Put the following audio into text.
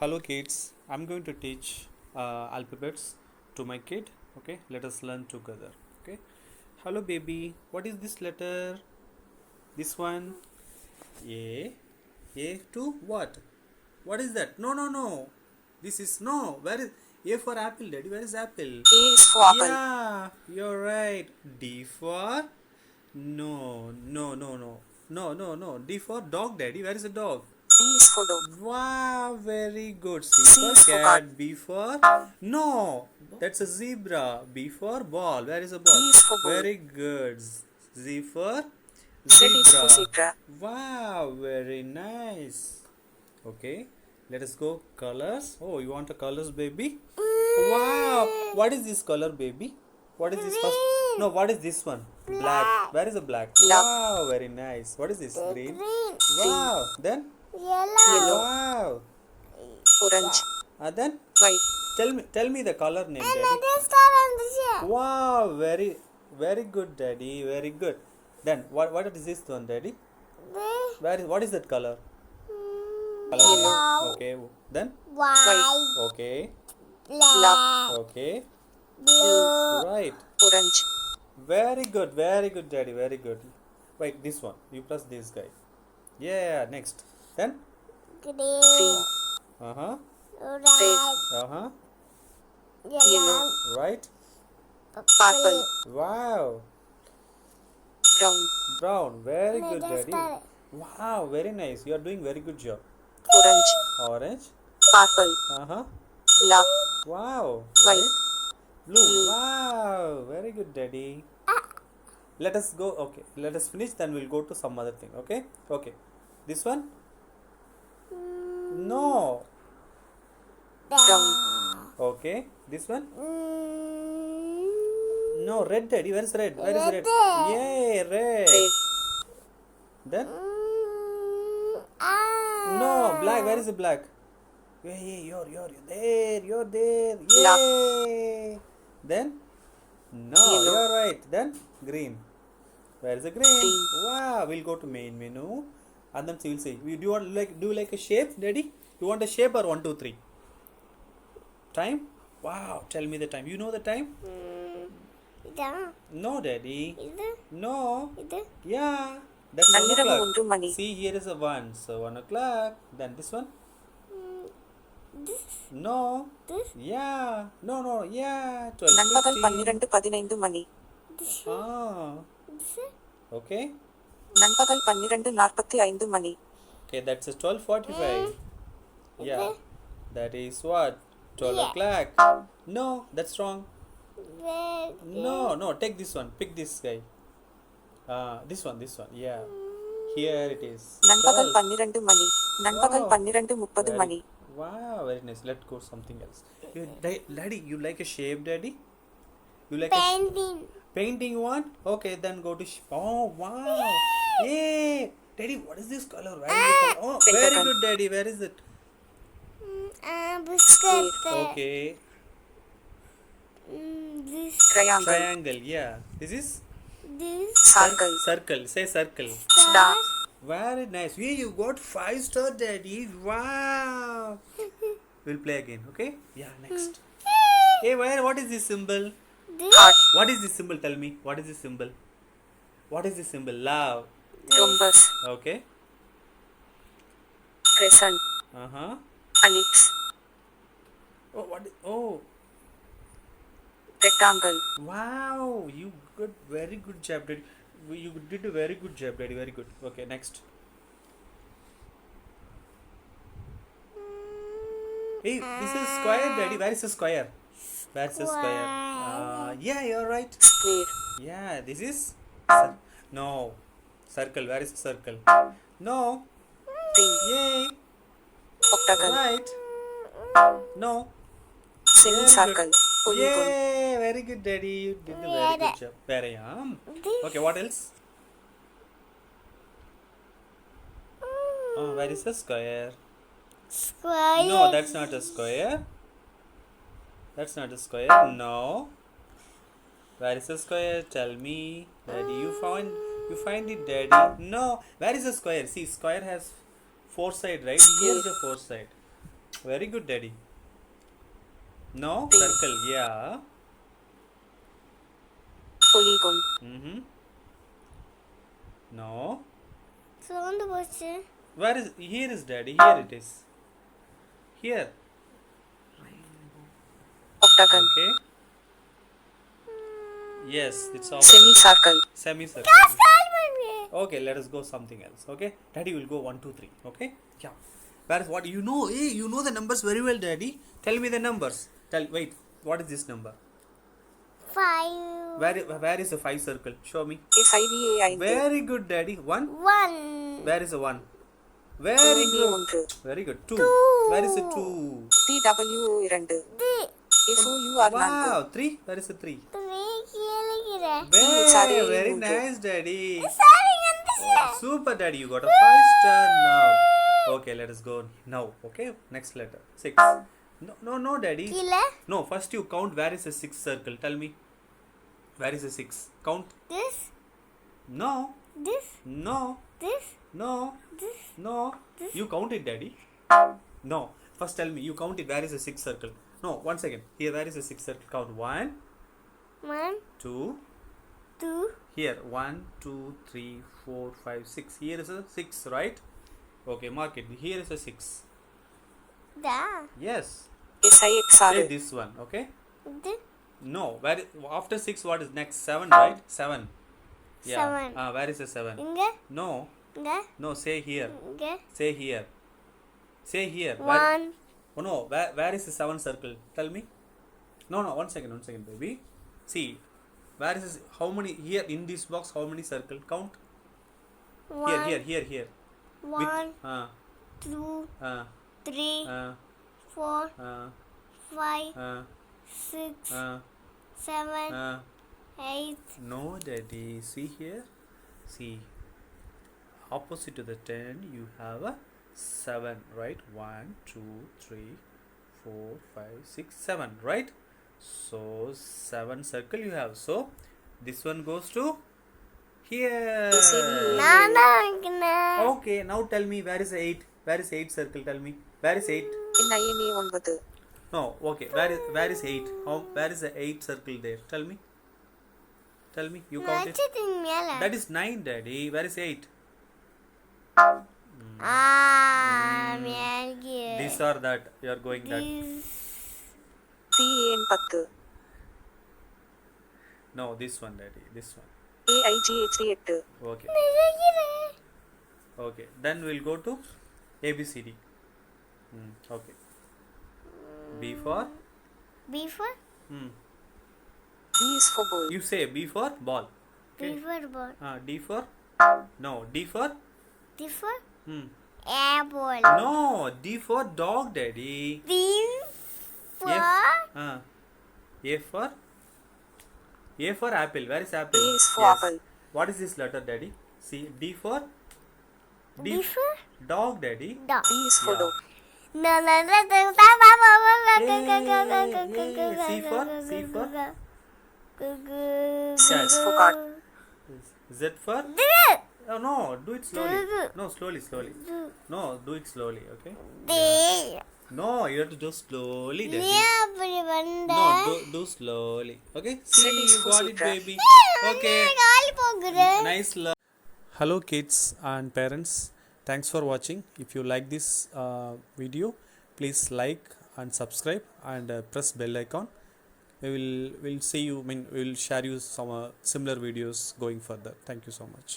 Hello kids, I'm going to teach alphabets to my kid. Okay, let us learn together. Okay, hello baby, what is this letter? This one? A. A to what? What is that? No, no, no. This is no. Where is A for apple, daddy? Where is apple? A is for apple. Yeah, you're right. D for no, no, no, no, no, no, no. D for dog, daddy. Where is the dog? D is for dog. Wow, very good. C C for is for cat. cat. B for no, that's a zebra. B for ball. Where is the B ball? is for ball. Very good. Z for Z is for zebra. zebra. Wow, very nice. Okay, let us go colors. Oh, you want the colors, baby? Wow, what is this color, baby? What is this first? No, what is this one? Black. Where is the black? Black. Wow, very nice. What is this? Green. Green. Wow. Then Yellow. wow. Orange. Then White. tell me the color name, daddy. Wow, very good, daddy. Very good. Then what is this one, daddy? What is that color? Color name. Yellow. Okay. Then White. okay. Black. Okay. Blue. Right. Orange. Very good. Very good, daddy. Very good. Wait, this one. You plus this guy. Yeah. Next. Then Green. uh-huh. Red. Uh-huh. Yellow. Right. Purple. Wow. Brown. Brown. Very good, daddy. Wow, very nice. You are doing very good job. Orange. Orange. Purple. Uh-huh. Black. Wow. White. Right. Blue. Blue. Wow. Very good, daddy. Let us go. Okay. Let us finish. Then we'll go to some other thing. Okay. Okay. This one? No. Brown. Okay. This one? No. Red, daddy. Where is red? Where is red? Yay, red. Red. Then? No. Black. Where is the black? Hey, you're there. You're there. Yay. Then? No. Yellow. You're right. Then? Green. Where is the green? Green. Wow, we'll go to main menu. And then we'll see. Do you like a shape, daddy? You want a shape or 1, 2, 3? Time? Wow, tell me the time. You know the time? No, daddy. No. Yeah. That's 1 நள்ளிரவு o'clock. 1 money. See, here is a 1. So 1 o'clock. Then this one? No. Yeah. No. Yeah. 12. நண்பகல் 15. 12:15 மணி. Ah. Okay. நண்பகல் 12:45 மணி. Okay, that's a 12:45. Yeah. That is what? 12 o'clock. No, that's wrong. No, take this one. Pick this guy. This one. Yeah. Here it is. நண்பகல் 12. 12 மணி. நண்பகல் Wow. 12:30 money. Wow, very nice. Let's go something else. Daddy, you like a shape, daddy? You like painting you want? Okay, then go to oh, wow. Hey, daddy, what is this color? Where is the color? Oh, very Pentagon. good, daddy. Where is it? Okay. Triangle. Triangle, yeah. This is Circle. circle. Say circle. Star. Very nice. Yeah, you got 5-star, daddy. Wow. We'll play again, okay? Yeah, next. Hey, what is this symbol? Heart. What is this symbol? Tell me. What is this symbol? What is this symbol? Love. Rhombus. Okay. Crescent. Uh-huh. Ellipse. Oh, what? Oh, Rectangle. wow. You got very good job, daddy. You did a very good job, daddy. Very good. Okay, next. Hey, this is square, daddy. Where is the square? Where's the square? Yeah, you're right. Square. Yeah, this is no circle. Where is the circle? No. Ring. Yay. Octagon. Right. No. Semicircle. Polygon. Yay! Very good, daddy. You did a very good job. Where I am. Okay, what else? Where is the square? No, that's not a square. That's not a square. No. Where is the square? Tell me. Daddy, you find it, daddy. No. Where is the square? See, square has 4 sides, right? Here's the 4 side. Very good, Daddy. No, Pin. circle. Yeah. Polygon. Mm-hmm. No. சோர்ந்து போச்சு. Where is here is Daddy? Here it is. Here. Octagon. Okay. Yes, it's all Semicircle. semicircle. Start பண்ணு. Okay, let us go something else. Okay, Daddy will go 1, 2, 3. Okay, yeah. Where is what you know? Hey, you know the numbers very well, Daddy. Tell me the numbers. Wait. What is this number? 5 Where is the 5 circle? Show me. FIVA. Very good, Daddy. 1. 1 Where is the 1? Very good. 1. Very good. 2. 2. Where is the 2? TW 2. FOUR 4. Wow. 3. Where is the 3? 3 கேளுகிற. Very nice, Daddy. Sorry வந்துச்சு. Super, Daddy. You got a 5 star now. Okay, let us go now. Okay, next letter. 6. No, Daddy. கீழ No, first you count where is the 6th circle. Tell me. Where is the 6? Count. this No. this No. this No. this No. You count it, Daddy. No. First tell me. You count it. Where is the 6th circle? No. 1 second. Here, where is the 6th circle? Count. 1, 1 2. 2 Here. 1, 2, 3, 4, 5, 6. Here is a 6, right? Okay, mark it. Here is a 6. da Yes. SIXR. Say this one. Okay. இது No. Where after 6? What is next? 7, right? 7. Yeah. 7 Where is the 7? இங்க No. இங்க No. Say here. இங்க Say here. Say here. 1 Oh no. Where is the 7th circle? Tell me. No. 1 second, baby. See. Where is this? How many here in this box? How many circle? Count. 1 Here. 1 Uh, 2 uh, 3 uh, 4 uh, 5 uh, 6 uh, 7 uh. 8 No, Daddy. See here. See. Opposite to the 10, you have a 7, right? 1, 2, 3, 4, 5, 6, 7, right? So 7 circle you have. So this one goes to here. நான் தான் வைக்கிறேன். Okay, now tell me where is 8? Where is 8 circle? Tell me. Where is 8? NINA 9. No, okay. Where is 8? Where is the 8 circle there? Tell me. Tell me. You count it. நட்சத்தின் மேல That is 9, Daddy. Where is 8? மேல்கி This or that. You are going that. TAN 10. No, this one, Daddy. This one. AIGH 8. Okay. Okay. Then we'll go to ABCD. Okay. B for? B for B is for ball. You say B for ball. B for ball D for? No. D for? D for Hmm. air ball No. D for dog, Daddy. B for A for? A for apple. Where is apple? A is for apple. What is this letter, Daddy? See. D for? D for Dog, Daddy. dog D is for Yeah. dog. no C for? C for? C is for cat. Z for? Oh, no, do it slowly. No, slowly. No, do it slowly, okay? No, you have to do slowly, Daddy. அப்படி வந்த No, do slowly, okay? See, Z is you for got it, zebra. baby. Okay. Call போகுறேன் Nice. Hello, kids and parents. Thanks for watching. If you like this video, please like and subscribe and press bell icon. We'll see you. We will share you some similar videos going further. Thank you so much.